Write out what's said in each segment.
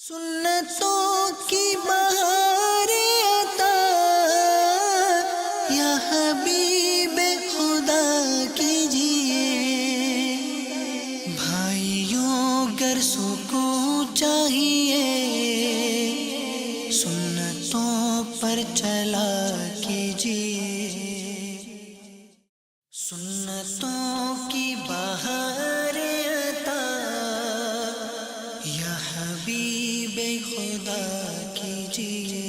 سنتوں کی بہار عطا یا حبیب خدا کیجیے، بھائیوں گر سکون چاہیے سنتوں پر چلا کیجیے، سنتوں کی بہار عطا یا حبیب خدا کیجیے،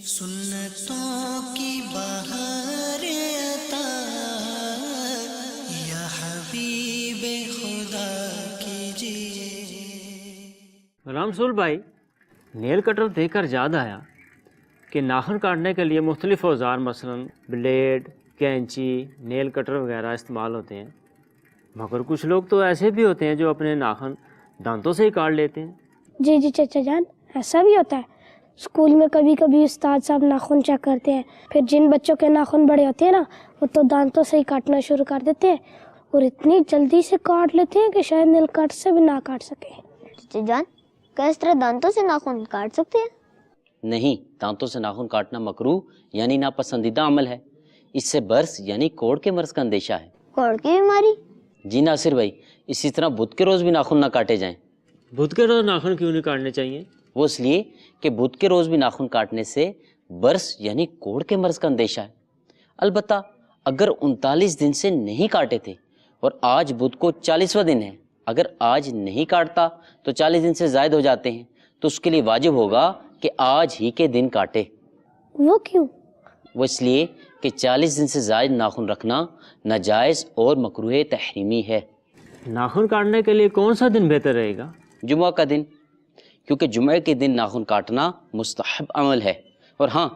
سنتوں کی بہار عطا یا حبیب خدا کیجیے۔ غلام رسول بھائی، نیل کٹر دیکھ کر یاد آیا کہ ناخن کاٹنے کے لیے مختلف اوزار مثلاً بلیڈ، کینچی، نیل کٹر وغیرہ استعمال ہوتے ہیں، مگر کچھ لوگ تو ایسے بھی ہوتے ہیں جو اپنے ناخن دانتوں سے ہی کاٹ لیتے ہیں۔ جی چچا جان، ایسا بھی ہوتا ہے۔ اسکول میں کبھی کبھی استاد صاحب ناخن چیک کرتے ہیں، پھر جن بچوں کے ناخن بڑے ہوتے ہیں نا، وہ تو دانتوں سے ہی کاٹنا شروع کر دیتے ہیں اور اتنی جلدی سے کاٹ لیتے ہیں کہ شاید نیل کٹ سے بھی نہ کاٹ سکے۔ چچا جان، کیا اس طرح دانتوں سے ناخن کاٹ سکتے ہیں؟ نہیں، دانتوں سے ناخن کاٹنا مکروہ یعنی ناپسندیدہ عمل ہے۔ اس سے برس یعنی کوڑ کے مرض کا اندیشہ ہے۔ کوڑ کی بیماری؟ جی ناصر بھائی، اسی طرح بدھ کے روز بھی ناخن نہ کاٹے جائیں۔ بدھ کے روز ناخن کیوں نہیں کاٹنے چاہیے؟ وہ اس لیے کہ بدھ کے روز بھی ناخن کاٹنے سے برس یعنی کوڑ کے مرض کا اندیشہ ہے۔ البتہ اگر 39 دن سے نہیں کاٹے تھے اور آج بدھ کو 40واں دن ہے، اگر آج نہیں کاٹتا تو 40 دن سے زائد ہو جاتے ہیں، تو اس کے لیے واجب ہوگا کہ آج ہی کے دن کاٹے۔ وہ کیوں؟ وہ اس لیے کہ 40 دن سے زائد ناخن رکھنا ناجائز اور مکروہ تحریمی ہے۔ ناخن کاٹنے کے لیے کون سا دن بہتر رہے گا؟ جمعہ کا دن، کیونکہ جمعہ کے دن ناخن کاٹنا مستحب عمل ہے، اور ہاں،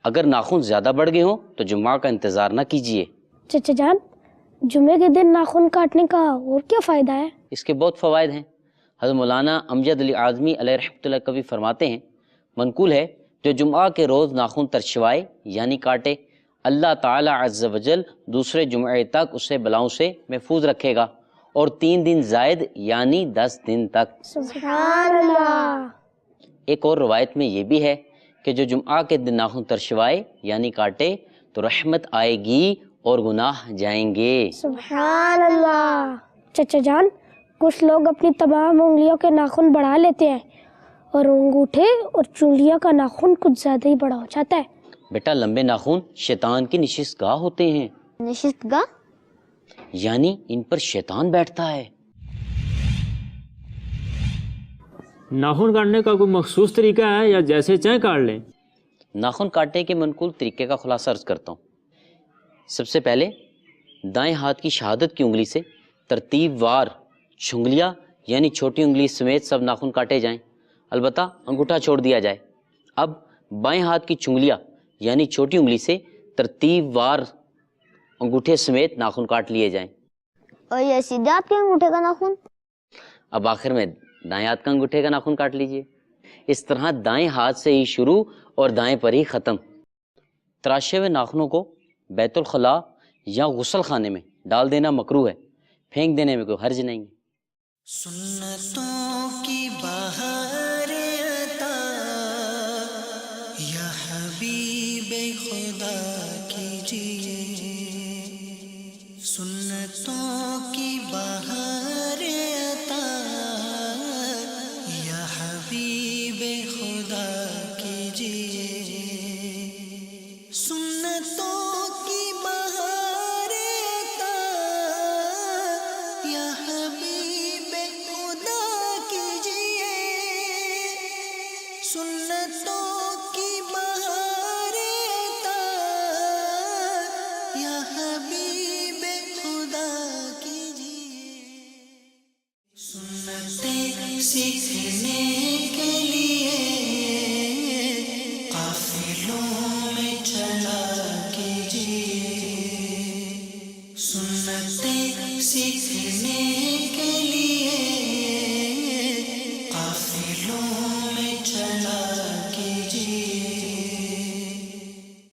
اگر ناخن زیادہ بڑھ گئے ہوں تو جمعہ کا انتظار نہ کیجیے۔ چچا جان، جمعے کے دن ناخن کاٹنے کا اور کیا فائدہ ہے؟ اس کے بہت فوائد ہیں۔ حضرت مولانا امجد علی اعظمی علیہ رحمۃ اللہ کبھی فرماتے ہیں، منقول ہے، جو جمعہ کے روز ناخن ترشوائے یعنی کاٹے، اللہ تعالی عز وجل دوسرے جمعے تک اسے بلاؤں سے محفوظ رکھے گا، اور 3 دن زائد یعنی 10 دن تک۔ سبحان اللہ۔ ایک اور روایت میں یہ بھی ہے کہ جو جمعہ کے دن ناخن ترشوائے یعنی کاٹے تو رحمت آئے گی اور گناہ جائیں گے۔ سبحان اللہ۔ چچا جان، کچھ لوگ اپنی تمام انگلیوں کے ناخن بڑھا لیتے ہیں اور انگوٹھے اور چونگلیاں کا ناخن کچھ زیادہ ہی بڑا ہو جاتا ہے۔ بیٹا، لمبے ناخن شیطان کی نشست گاہ ہوتے ہیں، نشست گاہ؟ یعنی ان پر شیطان بیٹھتا ہے۔ ناخن کاٹنے کا کوئی مخصوص طریقہ ہے یا جیسے چاہیں کاٹ لیں؟ ناخن کاٹنے کے منقول طریقے کا خلاصہ عرض کرتا ہوں۔ سب سے پہلے دائیں ہاتھ کی شہادت کی انگلی سے ترتیب وار چھنگلیاں یعنی چھوٹی انگلی سمیت سب ناخن کاٹے جائیں، البتہ انگوٹھا چھوڑ دیا جائے۔ اب بائیں ہاتھ کی چھنگلیاں یعنی چھوٹی انگلی سے ترتیب وار انگوٹھے سمیت ناخن کاٹ لیے جائیں۔ اور یہ سیدھے ہاتھ کے انگوٹھے کا ناخن؟ اب آخر میں دائیں ہاتھ کا انگوٹھے کا ناخن کاٹ لیجئے۔ اس طرح دائیں ہاتھ سے ہی شروع اور دائیں پر ہی ختم۔ تراشے ہوئے ناخنوں کو بیت الخلاء یا غسل خانے میں ڈال دینا مکروہ ہے، پھینک دینے میں کوئی حرج نہیں ہے۔ سنتوں کی بہار عطا یا حبیب خدا کیجیے، سنتوں کی بہار عطا یا حبیب خدا کیجیے، سنتوں کی بہار عطا یا حبیب خدا کیجیے، سنتوں کی بہار عطا یا حبیب خدا کیجیے، سنتیں سیکھنے کے لیے قافلوں میں چلا کیجیے، سنتیں سیکھنے